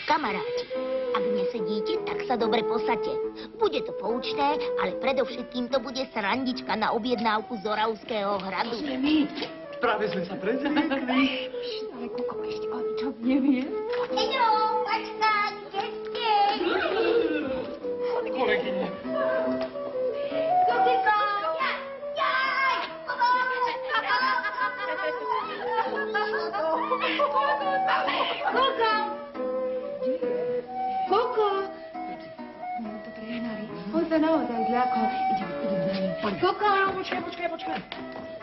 Kamaráti, ak nesedíte, tak sa dobre posaďte. Bude to poučné, ale predovšetkým to bude srandička na objednávku z Oravského hradu. Sme my. Práve sme sa prezvykli. Ale Kuko ešte o ničom nevie. Eňo, počka, kde ste? Kolegyne. Kukiko! Koko! No to prehnali. On sa naozaj zľakol. Idem za ním. Koko! Počkaj.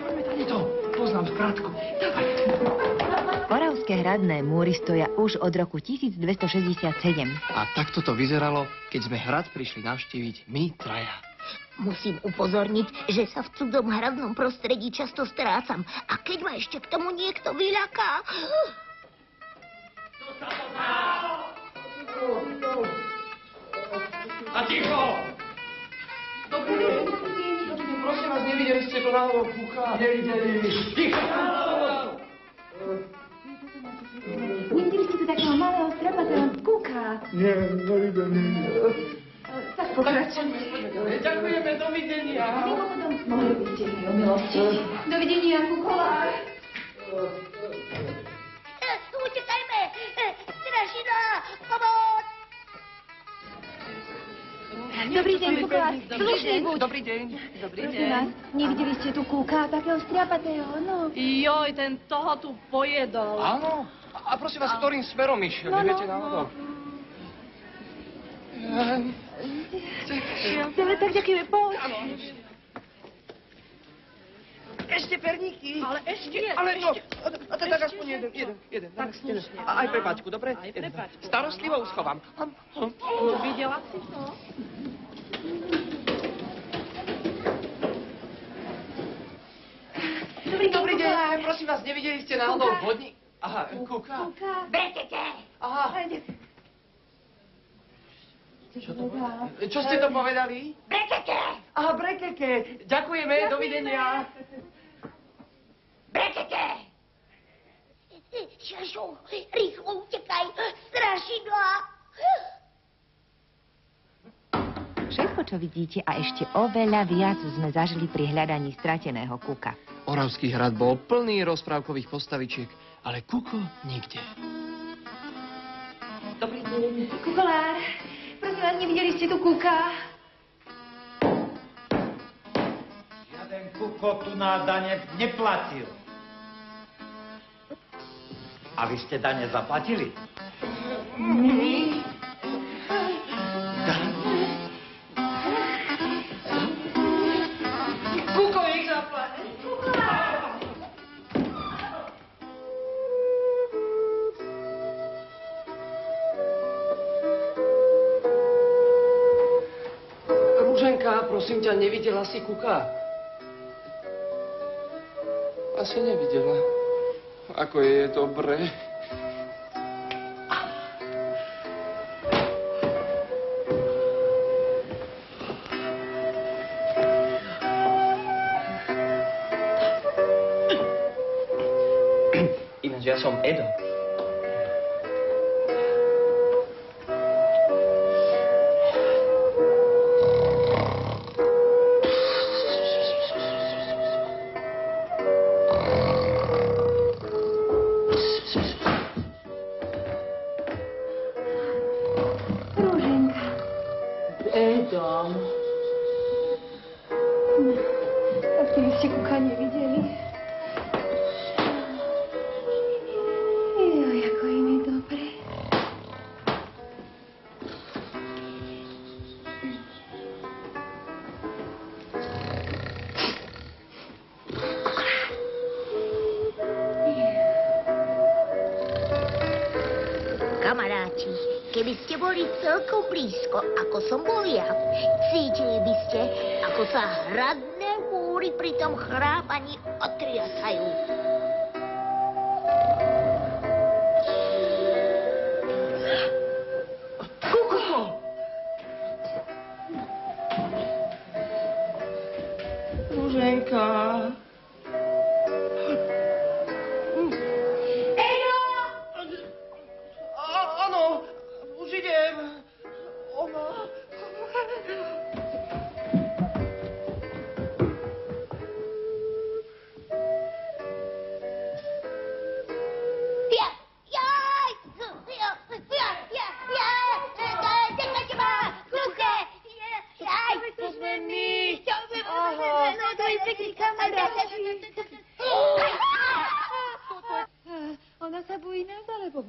Poďme tady to. Poznám skratku. Oravské hradné múry stoja už od roku 1267. A takto to vyzeralo, keď sme hrad prišli navštíviť my traja. Musím upozorniť, že sa v cudzom hradnom prostredí často strácam. A keď ma ešte k tomu niekto vyľaká... A ticho! Dobrý deň. Prosím vás, nevideli ste to náhodou Kuka? Nevideli. Ticho! Nevideli ste tu takého malého strapatého Kuka? Nie, nevideli. Tak pokračujte. Ďakujeme, dovidenia. Mimochodom, mohli by ste mi omilostiť. Dovidenia, Kukolár. Utekajme! Strašidlá! Pomoc! Dobrý deň, Kukolár. Slušný buď. Dobrý deň. Prosím vás, nevideli ste tu Kuka, takého striapatého, no. Joj, ten toho tu pojedol. Áno. A prosím vás, ktorým smerom išiel? Neviete náhodou? Dobre, tak ďakujeme, poď. Ešte perníky. Ale ešte, Ale no, ešte. a tak aspoň jeden. Tak slušne. A aj prepáčku, dobre? Aj prepáčku. Starostlivo uschovám. Videla si to? Dobrý deň, prosím vás, nevideli ste náhodou vodník? Aha, Kuka. Brekete! Aha. Čo ste to povedali? Brekete! Aha, brekeke. Ďakujeme, dovidenia. Brekete! Šašu, rýchlo utekaj! Strašidlá! Všetko, čo vidíte a ešte oveľa viac sme zažili pri hľadaní strateného Kuka. Oravský hrad bol plný rozprávkových postavičiek, ale Kuko nikde. Dobrý deň. Kukolár, prosím vás, nevideli ste tu Kuka? Žiaden Kuko tu na dane neplatil. A vy ste dane zaplatili? Kuko ich zaplatí. Rúženka, prosím ťa, nevidela si Kuka? Asi nevidela. Ako je dobre. Ináč ja som Edo. Rúženka. Edo. A vtedy ste Kuka nevideli. Joj, ako im je dobre. Kamaráti, keby ste boli celkom blízko, ako som bol ja, cítili by ste, ako sa hradné múry pri tom chrápaní otriasajú. Kuko! Rúženka. Edo!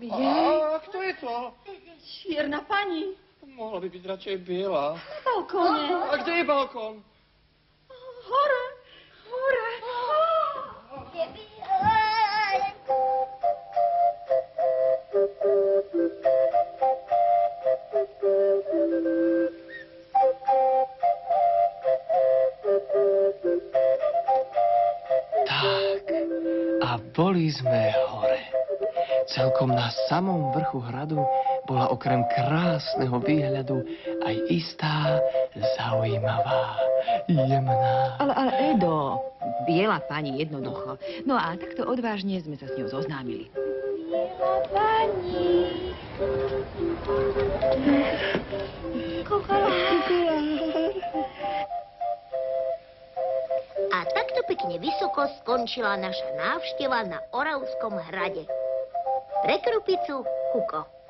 A kto je to? Čierna pani. Mohla by byť radšej biela. Na balkóne. A kde je balkón? Hore. Hore. Tak, a boli sme hore. Celkom na samom vrchu hradu bola okrem krásneho výhľadu aj istá zaujímavá, jemná. Ale Edo, biela pani jednoducho. No a takto odvážne sme sa s ňou zoznámili. Biela pani. A takto pekne vysoko skončila naša návšteva na Oravskom hrade. Pre Krupicu Kuko.